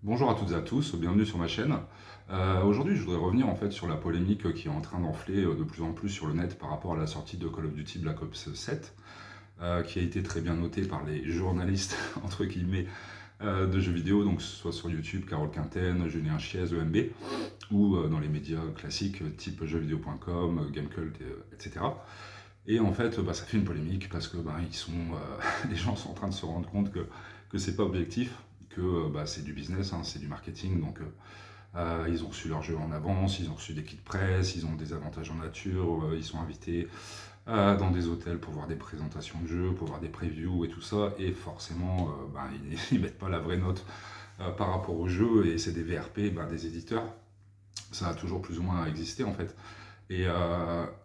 Bonjour à toutes et à tous, bienvenue sur ma chaîne. Aujourd'hui, je voudrais revenir en fait sur la polémique qui est en train d'enfler de plus en plus sur le net par rapport à la sortie de Call of Duty Black Ops 7, qui a été très bien notée par les journalistes entre guillemets de jeux vidéo, donc que ce soit sur YouTube, Carole Quinten, Julien Chiez, EMB, ou dans les médias classiques type jeuxvideo.com, Gamecult, etc. Et en fait, ça fait une polémique parce que les gens sont en train de se rendre compte que c'est pas objectif, que c'est du business, hein, c'est du marketing, donc ils ont reçu leur jeu en avance, ils ont reçu des kits presse, ils ont des avantages en nature, ils sont invités dans des hôtels pour voir des présentations de jeux, pour voir des previews et tout ça, et forcément, ils mettent pas la vraie note par rapport au jeu, et c'est des VRP, des éditeurs. Ça a toujours plus ou moins existé en fait. Et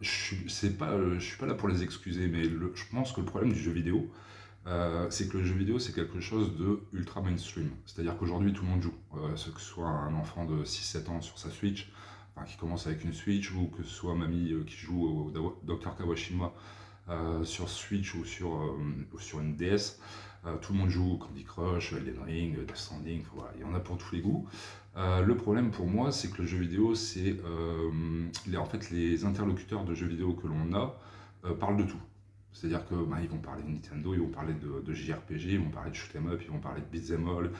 je suis pas là pour les excuser, mais je pense que le problème du jeu vidéo, c'est que le jeu vidéo, c'est quelque chose de ultra mainstream. C'est-à-dire qu'aujourd'hui, tout le monde joue. Que ce soit un enfant de 6-7 ans sur sa Switch, enfin, qui commence avec une Switch, ou que ce soit mamie qui joue au Dr Kawashima sur Switch ou sur une DS. Tout le monde joue Candy Crush, Elden Ring, Death Stranding, enfin, voilà, il y en a pour tous les goûts. Le problème pour moi, c'est que le jeu vidéo, c'est en fait les interlocuteurs de jeux vidéo que l'on a parlent de tout. C'est-à-dire que ils vont parler de Nintendo, ils vont parler de JRPG, ils vont parler de shoot'em up, ils vont parler de beat'em all,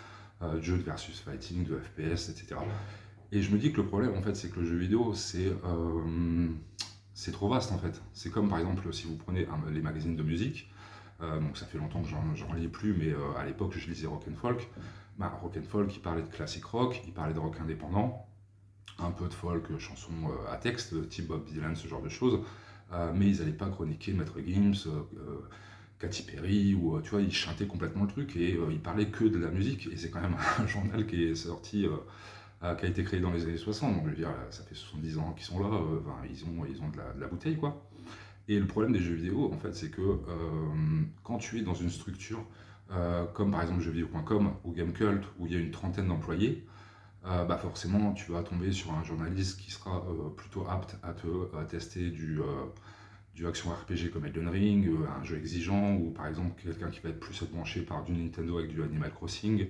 de jeux de versus fighting, de FPS, etc. Et je me dis que le problème, en fait, c'est que le jeu vidéo, c'est trop vaste, en fait. C'est comme, par exemple, si vous prenez les magazines de musique, donc ça fait longtemps que j'en lis plus, mais à l'époque, je lisais Rock and Folk. Rock and Folk, il parlait de classique rock, il parlait de rock indépendant, un peu de folk, chansons à texte, type Bob Dylan, ce genre de choses. Mais ils n'allaient pas chroniquer Maître Gims, Katy Perry, ou tu vois, ils chantaient complètement le truc et ils parlaient que de la musique. Et c'est quand même un journal qui est sorti qui a été créé dans les années 60, donc je veux dire, ça fait 70 ans qu'ils sont là, ils ont de la bouteille, quoi. Et le problème des jeux vidéo, en fait, c'est que quand tu es dans une structure comme par exemple jeuxvideo.com ou Gamecult, où il y a une trentaine d'employés, forcément, tu vas tomber sur un journaliste qui sera plutôt apte à te tester du action RPG comme Elden Ring, un jeu exigeant, ou par exemple quelqu'un qui va être plus branché par du Nintendo avec du Animal Crossing,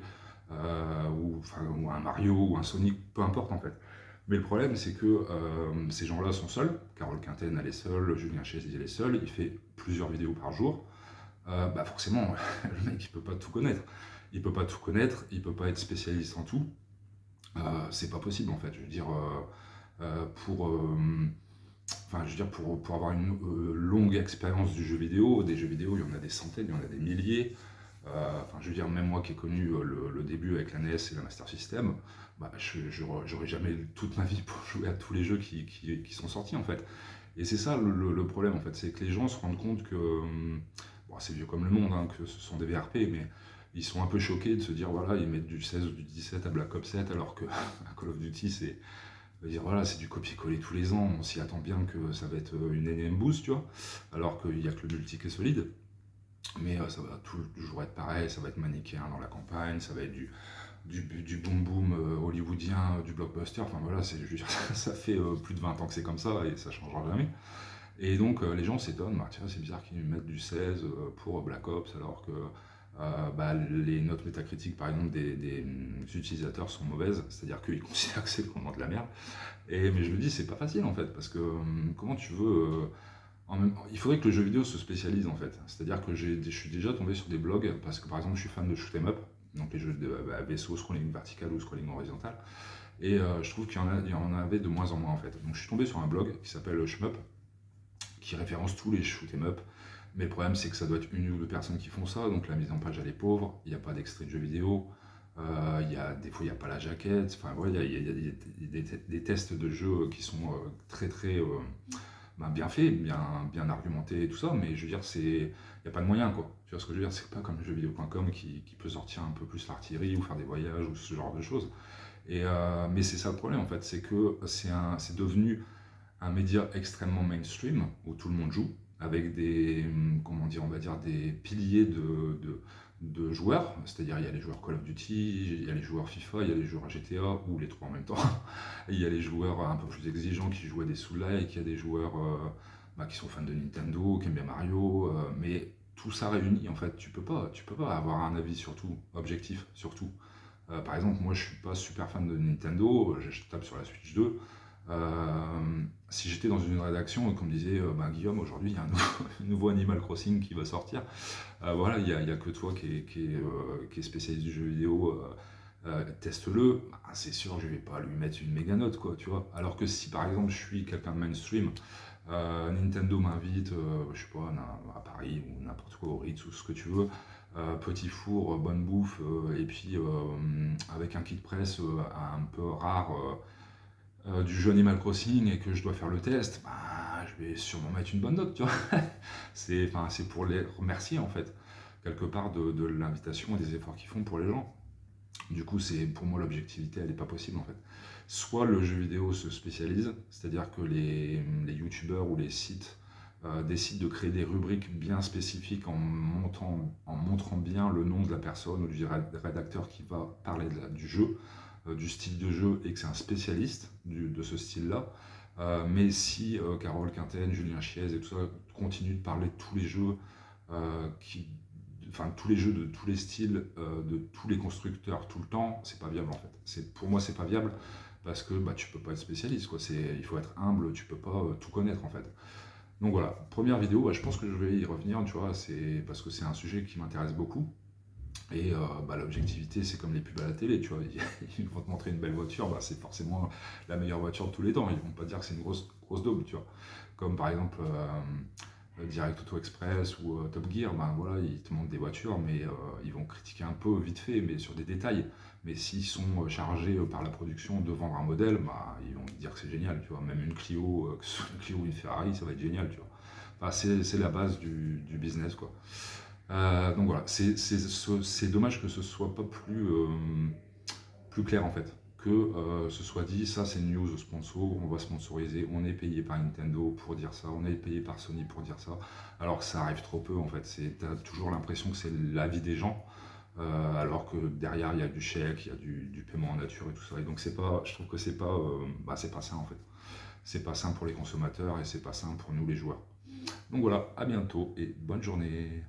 ou un Mario, ou un Sonic, peu importe en fait. Mais le problème, c'est que ces gens-là sont seuls. Carole Quinten, elle est seule, Julien Chiez, il est seul, il fait plusieurs vidéos par jour. Forcément, le mec, il peut pas tout connaître. Il peut pas tout connaître, il peut pas être spécialiste en tout. C'est pas possible en fait. Je veux dire, pour, enfin, je veux dire, pour avoir une longue expérience du jeu vidéo, des jeux vidéo, il y en a des centaines, il y en a des milliers. Enfin, je veux dire, même moi qui ai connu le début avec la NES et la Master System, j'aurais jamais toute ma vie pour jouer à tous les jeux qui sont sortis en fait. Et c'est ça le problème en fait, c'est que les gens se rendent compte que, c'est vieux comme le monde, hein, que ce sont des VRP, mais ils sont un peu choqués de se dire, voilà, ils mettent du 16 ou du 17 à Black Ops 7, alors que Call of Duty, c'est du copier-coller tous les ans, on s'y attend bien que ça va être une énième boost, tu vois, alors qu'il n'y a que le multi qui est solide. Mais ça va toujours être pareil, ça va être manichéen dans la campagne, ça va être du boom boom hollywoodien, du blockbuster, enfin voilà, je veux dire, ça fait plus de 20 ans que c'est comme ça et ça changera jamais. Et donc les gens s'étonnent, tiens, c'est bizarre qu'ils mettent du 16 pour Black Ops alors que les notes métacritiques par exemple des utilisateurs sont mauvaises, c'est-à-dire qu'ils considèrent que c'est vraiment de la merde. Mais je me dis, c'est pas facile en fait, parce que comment tu veux il faudrait que le jeu vidéo se spécialise en fait. C'est-à-dire que je suis déjà tombé sur des blogs, parce que par exemple je suis fan de shoot'em up, donc les jeux de vaisseau, scrolling vertical ou scrolling horizontal, et je trouve il y en avait de moins en moins en fait. Donc je suis tombé sur un blog qui s'appelle Shmup, qui référence tous les shoot'em up, mais le problème c'est que ça doit être une ou deux personnes qui font ça, donc la mise en page elle est pauvre, il n'y a pas d'extrait de jeu vidéo, des fois il n'y a pas la jaquette, enfin ouais, il y a des tests de jeux qui sont très très bien fait, bien argumenté et tout ça, mais je veux dire, il n'y a pas de moyen, quoi. Tu vois ce que je veux dire? C'est pas comme jeuxvideo.com qui peut sortir un peu plus l'artillerie ou faire des voyages ou ce genre de choses. Mais c'est ça le problème, en fait, c'est que c'est devenu un média extrêmement mainstream où tout le monde joue, avec comment dire, on va dire, des piliers de joueurs, c'est-à-dire il y a les joueurs Call of Duty, il y a les joueurs FIFA, il y a les joueurs GTA, ou les trois en même temps. Il y a les joueurs un peu plus exigeants qui jouent à des Soul-like, il y a des joueurs qui sont fans de Nintendo, qui aiment bien Mario, mais tout ça réuni, en fait, tu peux pas avoir un avis sur tout, objectif sur tout. Par exemple, moi je suis pas super fan de Nintendo, je tape sur la Switch 2. Si j'étais dans une rédaction et qu'on me disait bah, Guillaume, aujourd'hui il y a un nouveau Animal Crossing qui va sortir, voilà, il y a que toi qui est spécialiste du jeu vidéo, teste-le, bah, c'est sûr que je vais pas lui mettre une méga note, quoi, tu vois. Alors que si par exemple je suis quelqu'un de mainstream, Nintendo m'invite, je sais pas, à Paris ou n'importe quoi, au Ritz ou ce que tu veux, petit four, bonne bouffe, et puis avec un kit presse un peu rare du jeu Animal Crossing et que je dois faire le test, bah, je vais sûrement mettre une bonne note, tu vois. C'est pour les remercier en fait, quelque part de l'invitation et des efforts qu'ils font pour les gens. Du coup, pour moi l'objectivité, elle n'est pas possible en fait. Soit le jeu vidéo se spécialise, c'est-à-dire que les youtubeurs ou les sites décident de créer des rubriques bien spécifiques en montrant bien le nom de la personne ou du rédacteur qui va parler du jeu, du style de jeu, et que c'est un spécialiste de ce style-là. Mais si Carole Quinten, Julien Chiez et tout ça continuent de parler de tous les jeux qui enfin tous les jeux de tous les styles, de tous les constructeurs tout le temps, c'est pas viable en fait. Pour moi, c'est pas viable parce que bah, tu peux pas être spécialiste, quoi. Il faut être humble, tu peux pas tout connaître en fait. Donc voilà, première vidéo, bah, je pense que je vais y revenir, tu vois, c'est parce que c'est un sujet qui m'intéresse beaucoup. Et bah, l'objectivité, c'est comme les pubs à la télé, tu vois. Ils vont te montrer une belle voiture, bah, c'est forcément la meilleure voiture de tous les temps. Ils vont pas dire que c'est une grosse daube, tu vois. Comme par exemple Direct Auto Express ou Top Gear, ben voilà, ils te montrent des voitures, mais ils vont critiquer un peu vite fait, mais sur des détails. Mais s'ils sont chargés par la production de vendre un modèle, bah, ils vont te dire que c'est génial, tu vois. Même une Clio, que ce soit une Clio ou une Ferrari, ça va être génial, tu vois. Enfin, c'est la base du business, quoi. Donc voilà, c'est dommage que ce soit pas plus clair en fait. Que ce soit dit, ça c'est une news sponsor, on va sponsoriser, on est payé par Nintendo pour dire ça, on est payé par Sony pour dire ça, alors que ça arrive trop peu en fait. T'as toujours l'impression que c'est l'avis des gens, alors que derrière il y a du chèque, il y a du paiement en nature et tout ça. Et donc je trouve que c'est pas sain en fait. C'est pas sain pour les consommateurs et c'est pas sain pour nous les joueurs. Donc voilà, à bientôt et bonne journée.